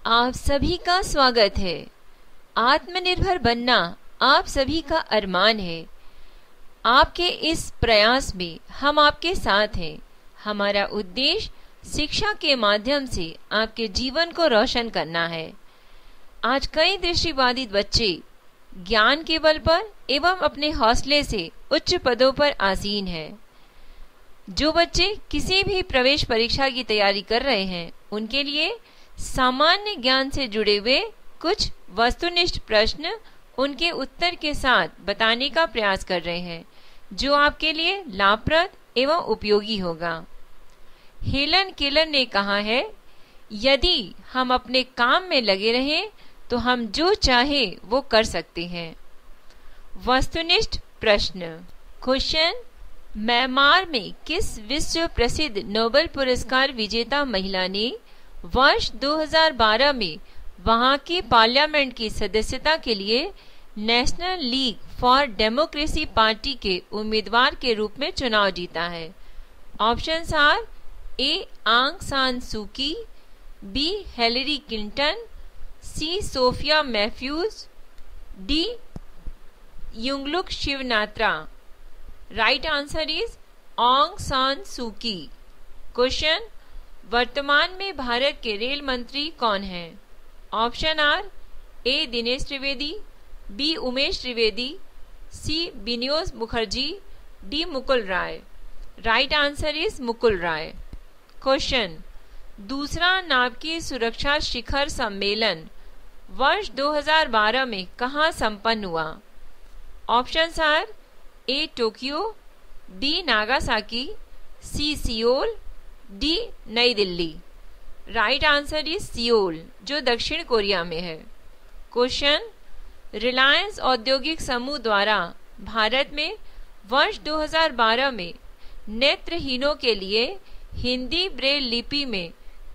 आप सभी का स्वागत है। आत्मनिर्भर बनना आप सभी का अरमान है। आपके इस प्रयास में हम आपके साथ हैं। हमारा उद्देश्य शिक्षा के माध्यम से आपके जीवन को रोशन करना है। आज कई दृष्टिबाधित बच्चे ज्ञान के बल पर एवं अपने हौसले से उच्च पदों पर आसीन हैं। जो बच्चे किसी भी प्रवेश परीक्षा की तैयारी कर रहे हैं, उनके लिए सामान्य ज्ञान से जुड़े हुए कुछ वस्तुनिष्ठ प्रश्न उनके उत्तर के साथ बताने का प्रयास कर रहे हैं, जो आपके लिए लाभप्रद एवं उपयोगी होगा। हेलन केलर ने कहा है, यदि हम अपने काम में लगे रहें तो हम जो चाहे वो कर सकते हैं। वस्तुनिष्ठ प्रश्न। क्वेश्चन, म्यांमार में किस विश्व प्रसिद्ध नोबेल पुरस्कार विजेता महिला ने वर्ष 2012 में वहां की पार्लियामेंट की सदस्यता के लिए national league for democracy party के उम्मीदवार के रूप में चुनाव जीता है? ऑप्शंस आर ए आंग सान सूकी, B Hillary Clinton, C Sophia Mathews, D युंगलुक शिवनात्रा। Right answer is आंग सान सूकी। क्वेश्चन, वर्तमान में भारत के रेल मंत्री कौन हैं? Option are A Dinesh Trivedi, B Umesh Trivedi, C Vinod Mukherjee, D Mukul Roy. Right answer is Mukul Roy. Question, दूसरा नाभिकीय सुरक्षा शिखर सम्मेलन वर्ष 2012 में कहां संपन्न हुआ? Options are A Tokyo, B Nagasaki, C Seoul, D New Delhi. Right answer is Seoul, जो दक्षिण कोरिया में है। क्वेश्चन, रिलायंस औद्योगिक समूह द्वारा भारत में वर्ष 2012 में नेत्रहीनों के लिए हिंदी ब्रेल लिपि में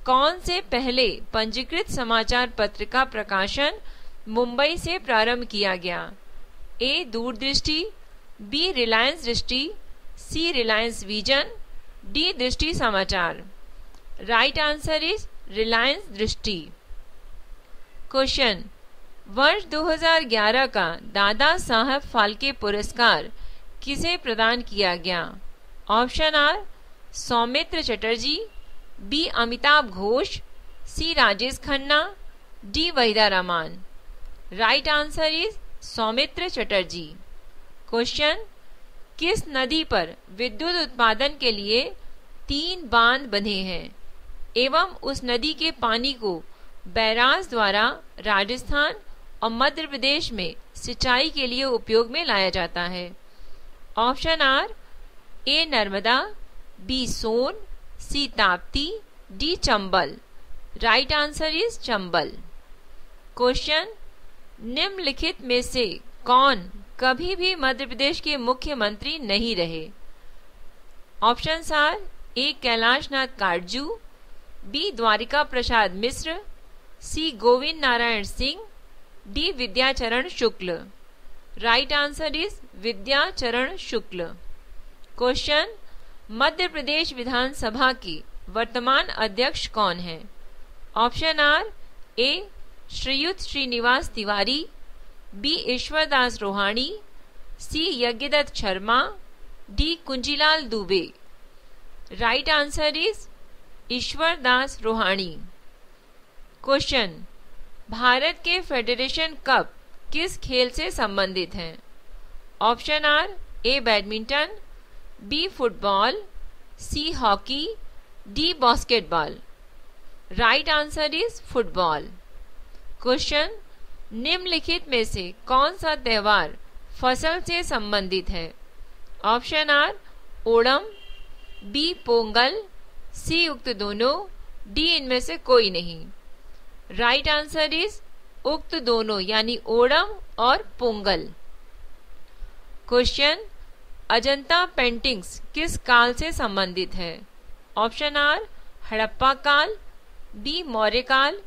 कौन से पहले पंजीकृत समाचार पत्र का प्रकाशन मुंबई से प्रारंभ किया गया? ए दूरदृष्टि, बी रिलायंस दृष्टि, सी रिलायंस विजन, डी दृष्टि समाचार। राइट आंसर इज रिलायंस दृष्टि। क्वेश्चन, वर्ष 2011 का दादा साहब फाल्के पुरस्कार किसे प्रदान किया गया? Option are Soumitra Chatterjee, B Amitabh Ghosh, C Rajesh Khanna, D Waheeda Rehman. Right answer is Soumitra Chatterjee. Question, किस नदी पर विद्युत उत्पादन के लिए 3 बांध बंधे हैं एवं उस नदी के पानी को बैराज द्वारा राजस्थान और मध्य प्रदेश में सिंचाई के लिए उपयोग में लाया जाता है? Option are A Narmada, B Son, C Tapti, D Chambal. Right answer is Chambal. Question, निम्नलिखित में से कौन कभी भी मध्य प्रदेश के मुख्यमंत्री नहीं रहे? Options are A Kailash Nath Katju, B Dwarka Prasad Mishra, C Govind Narayan Singh, D Vidyacharan Shukla. Right answer is Vidyacharan Shukla. Question, Madhya Pradesh विधानसभा की वर्तमान अध्यक्ष कौन है? Option are A Shriyut Shrinivas Tiwari, B Ishwardas Rohani, C Yagyadutt Sharma, D Kunjilal Dubey. Right answer is Ishwardas Rohani. Question, Bharat के फेडरेशन कप किस खेल से संबंधित हैं? Option are A badminton, B football, C hockey, D basketball. Right answer is football. Question, निम्नलिखित में से कौन सा त्योहार फसल से संबंधित है? Option are Onam, B Pongal, C उक्त दोनों, डी इनमें से कोई नहीं। राइट आंसर इज उक्त दोनों, यानी ओणम और पोंगल। क्वेश्चन, अजंता पेंटिंग्स किस काल से संबंधित है? ऑप्शन आर हड़प्पा काल, बी मौर्य काल,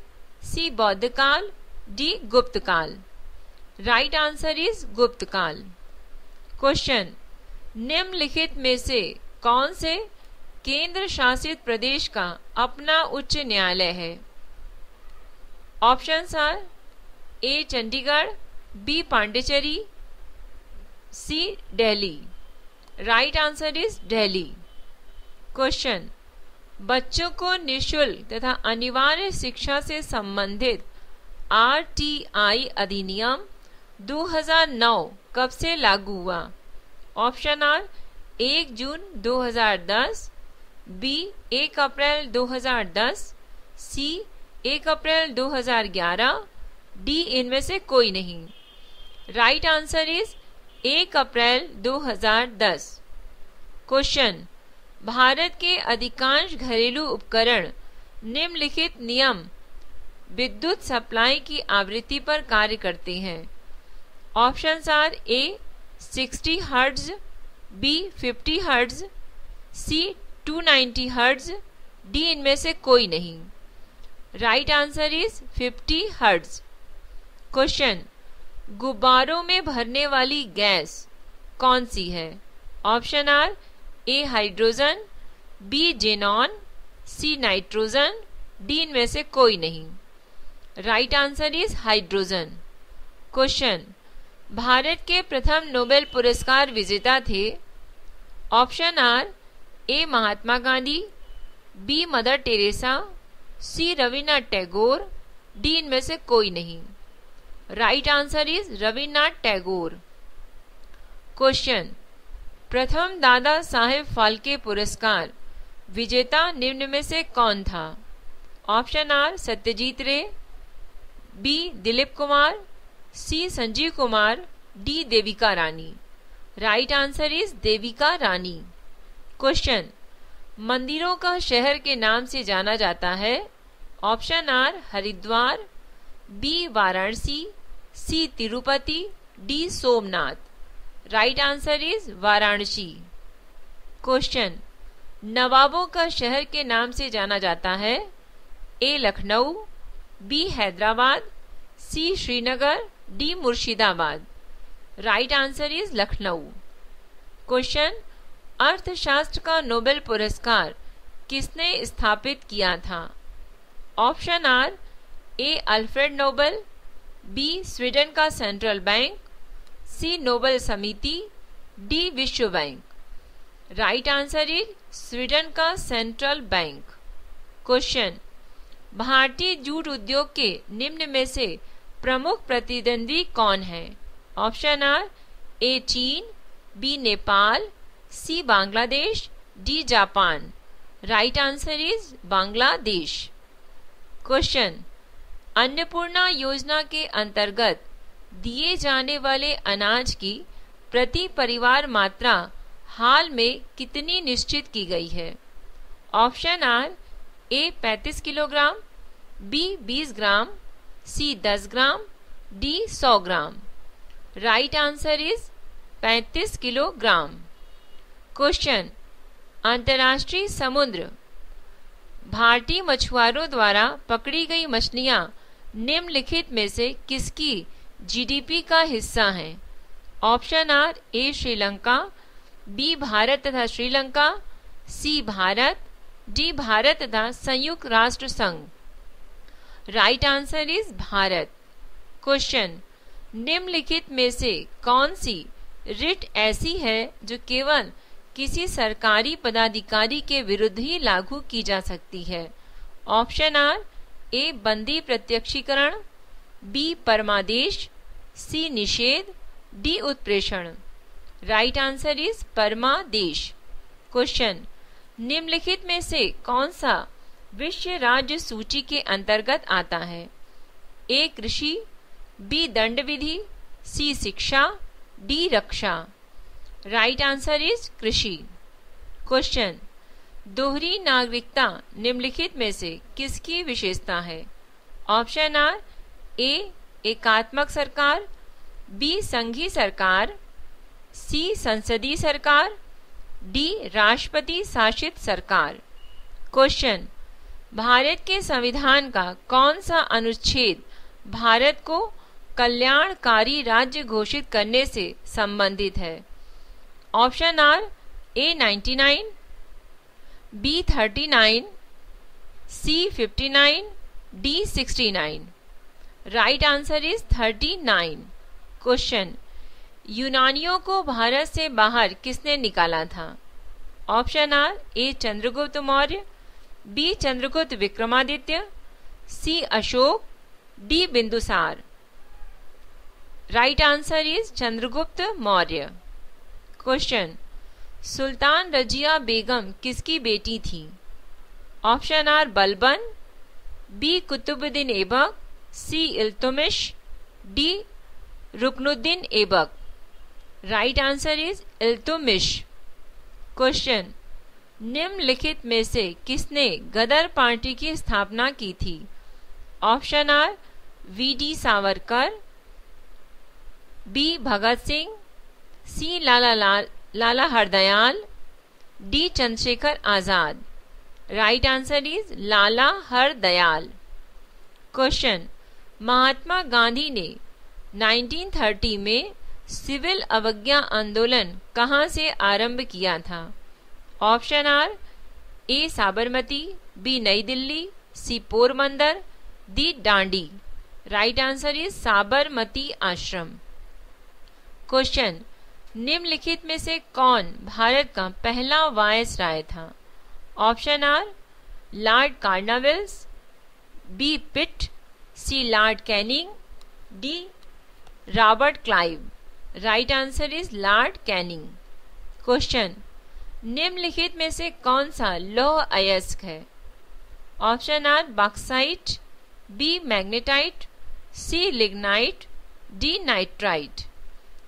सी बौद्ध काल, डी गुप्त काल। राइट आंसर इज गुप्त काल। क्वेश्चन, निम्नलिखित में से कौन से केंद्र शासित प्रदेश का अपना उच्च न्यायालय है? Options are A Chandigarh, B Pondicherry, C Delhi. Right answer is Delhi. Question, बच्चों को निःशुल्क तथा अनिवार्य शिक्षा से संबंधित आरटीआई अधिनियम 2009 कब से लागू हुआ? Option are 1 June 2010, B 1 April 2010, C 1 April 2011, D इनमें से कोई नहीं। Right answer is 1 April 2010। Question, Bharat के अधिकांश घरेलू उपकरण निम्नलिखित नियम विद्युत सप्लाई की आवृत्ति पर कार्य करते हैं। Options are A 60 hertz, B 50 hertz, C 290 hertz, D इनमें से कोई नहीं। Right answer is 50 hertz. Question, गुब्बारों में भरने वाली गैस कौन सी है? Option are A hydrogen, B xenon, C nitrogen, D इनमें से कोई नहीं। Right answer is hydrogen. Question, Bharat के प्रथम नोबेल पुरस्कार विजेता थे? Option are A Mahatma Gandhi, B Mother Teresa, C Rabindranath Tagore, D इनमें से कोई नहीं। Right answer is Rabindranath Tagore. Question, प्रथम दादा साहेब फाल्के पुरस्कार विजेता निम्न में से कौन था? Option are Satyajit Ray, B Dilip Kumar, C Sanjeev Kumar, D Devika Rani. Right answer is Devika Rani. Question, मंदिरों का शहर के नाम से जाना जाता है? Option are Haridwar, B Varanasi, C Tirupati, D Somnath. Right answer is Varanasi. Question, नवाबों का शहर के नाम से जाना जाता है? A Lucknow, B Hyderabad, C Srinagar, D Murshidabad. Right answer is Lucknow. Question, अर्थशास्त्र का नोबेल पुरस्कार किसने स्थापित किया था? Option are A Alfred Nobel, B Sweden का सेंट्रल बैंक, सी नोबेल समिति, डी विश्व bank. Right answer is Sweden का सेंट्रल बैंक। क्वेश्चन, भारतीय जूट उद्योग के निम्न में से प्रमुख प्रतिद्वंदी कौन है? ऑप्शन आर ए चीन, B Nepal, C Bangladesh, D Japan. Right answer is Bangladesh. Question, Annapurna योजना के अंतर्गत दिए जाने वाले अनाज की प्रति परिवार मात्रा हाल में कितनी निश्चित की गई है? Option are A 35 kilogram, B 20 gram, C 10 gram, D 100 gram. Right answer is 35 kilogram. Question, अंतर्राष्ट्रीय समुद्र भारतीय मछुआरों द्वारा पकड़ी गई मछलियां निम्नलिखित में से किसकी जीडीपी का हिस्सा हैं? Option are A Sri Lanka, B Bharat तथा श्रीलंका, सी भारत, डी भारत तथा संयुक्त राष्ट्र संघ। Right answer is Bharat. Question, निम्नलिखित में से कौन सी रिट ऐसी है जो केवल किसी सरकारी पदाधिकारी के विरुद्ध ही लागू की जा सकती है? ऑप्शन आर ए बंदी प्रत्यक्षीकरण, बी परमादेश, सी निषेध, डी उत्प्रेषण। राइट आंसर इज परमादेश। क्वेश्चन, निम्नलिखित में से कौन सा विश्व राज्य सूची के अंतर्गत आता है? ए कृषि, बी दंड विधि, सी शिक्षा, D Raksha. Right answer is कृषि। क्वेश्चन, दोहरी नागरिकता निम्नलिखित में से किसकी विशेषता है? ऑप्शन आर ए एकात्मक सरकार, बी संघीय सरकार, सी संसदीय सरकार, डी राष्ट्रपति शासित सरकार। क्वेश्चन, भारत के संविधान का कौन सा अनुच्छेद भारत को कल्याणकारी राज्य घोषित करने से संबंधित है? Option are A 99, B 39, C 59, D 69। Right answer is 39। Question, यूनानियों को भारत से बाहर किसने निकाला था? Option are, A Chandragupta Maurya, B Chandragupta Vikramaditya, C Ashoka, D Bindusara. Right answer is Chandragupta Maurya. Question, Sultan Razia Begum किसकी बेटी थी? Option are Balban, B Qutubuddin Aibak, C Iltutmish, D Ruknuddin Aibak. Right answer is Iltutmish. Question, निम्नलिखित में से किसने गदर पार्टी की स्थापना की थी? Option are, V D. Savarkar, B Bhagat Singh, C Lala Hardayal, D Chandrashekhar Azad. Right answer is Lala Hardayal. Question, Mahatma Gandhi ने 1930 में सिविल अवज्ञा आंदोलन कहां से आरंभ किया था? Option are, A Sabarmati, B New Delhi, C Porbandar, D Dandi. Right answer is Sabarmati ashram. Question, निम्नलिखित में से कौन भारत का पहला वायसराय था? Option are, Lord Cornwallis, B Pitt, C Lord Canning, D Robert Clive. Right answer is Lord Canning. Question, निम्नलिखित में से कौन सा लौह अयस्क है? Option are, bauxite, B magnetite, C lignite, D nitrite.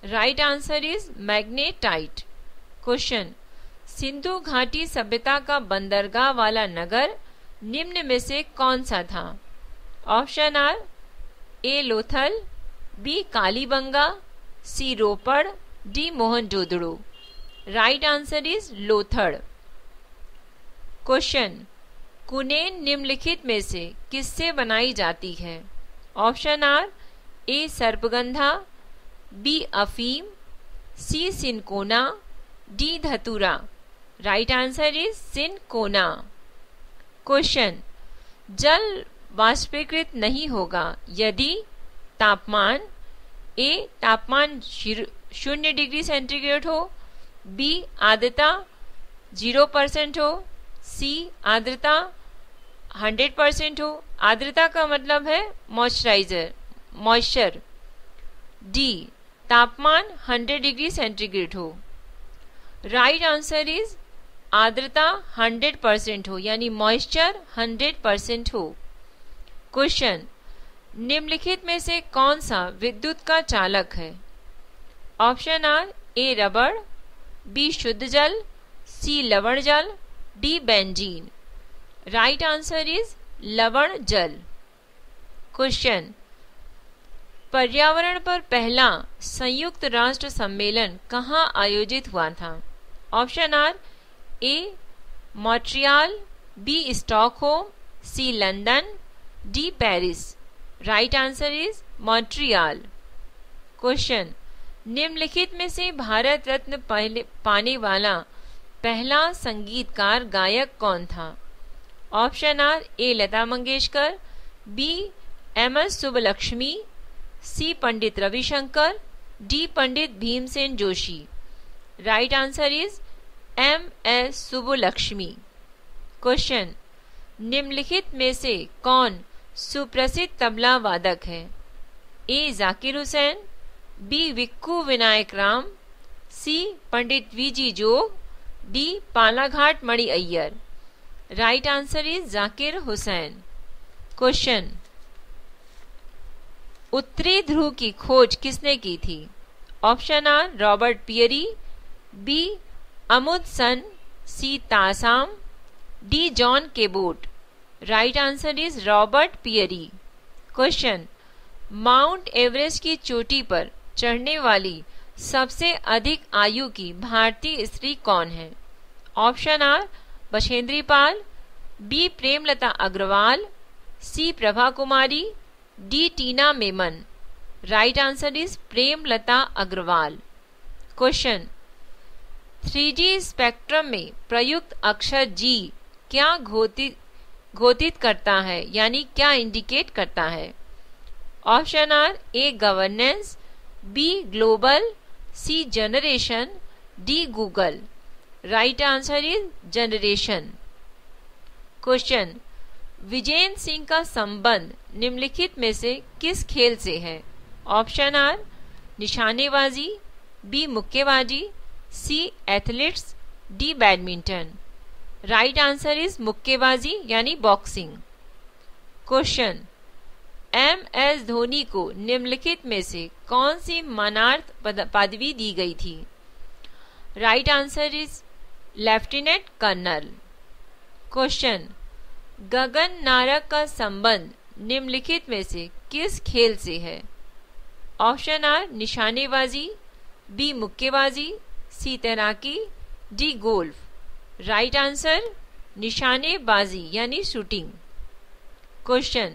Right answer is magnetite. Question, Sindhu घाटी सभ्यता का बंदरगाह वाला नगर निम्न में से कौन सा था? Option are, A Lothal, B Kalibangan, C Ropar, D Mohenjodaro. Right answer is Lothal. Question, quinine निम्नलिखित में से किससे बनाई जाती है? Option are, A Sarpagandha, B अफीम, सी सिनकोना, डी धतूरा। Right answer is cinchona. Question, जल वाष्पीकृत नहीं होगा यदि तापमान, ए तापमान 0 डिग्री सेंटीग्रेड हो, बी आर्द्रता 0% हो, सी आर्द्रता 100% हो। आर्द्रता का मतलब है मॉइस्चर। डी तापमान 100 डिग्री सेंटीग्रेड हो। राइट आंसर इज आर्द्रता 100% हो, यानी मॉइस्चर 100% हो। क्वेश्चन, निम्नलिखित में से कौन सा विद्युत का चालक है? ऑप्शन आर, ए रबड़, बी शुद्ध जल, सी लवण जल, D benzene. Right answer is लवण जल। क्वेश्चन, पर्यावरण पर पहला संयुक्त राष्ट्र सम्मेलन कहां आयोजित हुआ था? Option are, A Montreal, B Stockholm, C London, D Paris. Right answer is Montreal. Question, निम्नलिखित में से भारत रत्न पाने वाला पहला संगीतकार गायक कौन था? Option are, A Lata Mangeshkar, B M S Subbulakshmi, C Pandit Ravishankar, D Pandit Bhimsen Joshi. Right answer is M S Subbulakshmi. Question, निम्नलिखित में से कौन सुप्रसिद्ध तबला वादक है? A Zakir Hussain, B Vikku Vinayak Ram, C Pandit V G Jog, D Palghat Mani Iyer. Right answer is Zakir Hussain. Question, उत्तरी ध्रुव की खोज किसने की थी? Option are, Robert Peary, B Amundsen, C तासाम, D John Cabot. Right answer is Robert Peary. Question, Mount Everest की चोटी पर चढ़ने वाली सबसे अधिक आयु की भारतीय स्त्री कौन है? Option are, Bachendri Pal, B Premlata Agarwal, C Prabha Kumari, D Tina Memon. Right answer is Premlata Agarwal. Question, 3D spectrum में प्रयुक्त अक्षर जी क्या घोषित करता है, यानी क्या इंडिकेट करता है? Option are A governance, B global, C generation, D Google. Right answer is generation. Question, Vijender Singh का संबंध निम्नलिखित में से किस खेल से है? ऑप्शन आर निशानेबाजी, बी मुक्केबाजी, C athletics, D badminton. Right answer is मुक्केबाजी यानी boxing. Question, M S Dhoni को निम्नलिखित में से कौन सी मानार्थ पदवी दी गई थी? Right answer is lieutenant colonel. Question, Gagan Narang का संबंध निम्नलिखित में से किस खेल से है? ऑप्शन आर निशानेबाजी, बी मुक्केबाजी, सी तैराकी, डी गोल्फ। राइट आंसर निशानेबाजी यानी शूटिंग। क्वेश्चन,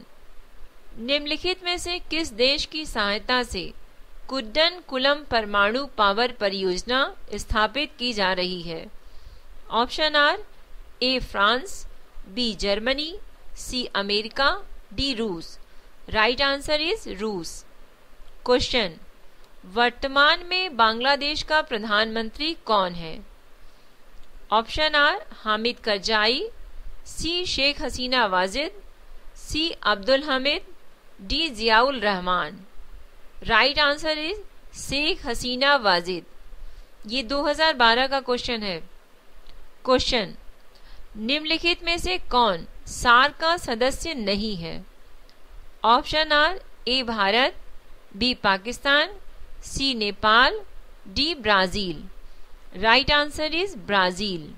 निम्नलिखित में से किस देश की सहायता से कुड्डनकुलम परमाणु पावर परियोजना स्थापित की जा रही है? Option are A France, B Germany, C America, D रूस। राइट आंसर इज रूस। क्वेश्चन, वर्तमान में बांग्लादेश का प्रधानमंत्री कौन है? Option are Hamid Karzai, C Sheikh Hasina Wajed, C Abdul Hamid, D Ziaur Rahman. Right answer is Sheikh Hasina Wajed. ये 2012 का क्वेश्चन है। क्वेश्चन, निम्नलिखित में से कौन सार्क का सदस्य नहीं है? Option are A Bharat, B Pakistan, C Nepal, D Brazil. Right answer is Brazil.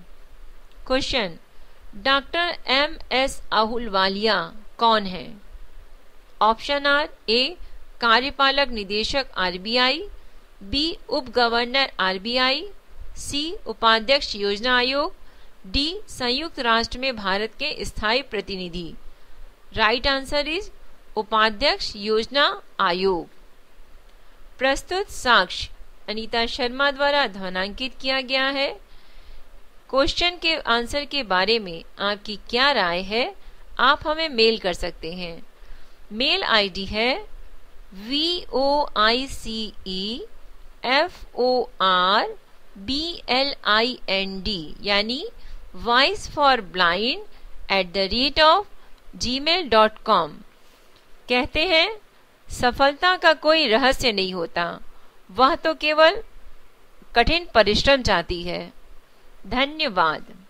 Question, doctor M S Ahluwalia कौन है? ऑप्शन आर ए कार्यपालक निदेशक आरबीआई, बी उप गवर्नर आरबीआई, सी उपाध्यक्ष योजना आयोग, डी संयुक्त राष्ट्र में भारत के स्थायी प्रतिनिधि। राइट आंसर इज उपाध्यक्ष योजना आयोग। प्रस्तुत साक्ष्य अनीता शर्मा द्वारा ध्वनांकित किया गया है। क्वेश्चन के आंसर के बारे में आपकी क्या राय है? आप हमें मेल कर सकते हैं। मेल आईडी है voiceforblind यानी voiceforblind@gmail.com। कहते हैं सफलता का कोई रहस्य नहीं होता, वह तो केवल कठिन परिश्रम चाहती है। धन्यवाद।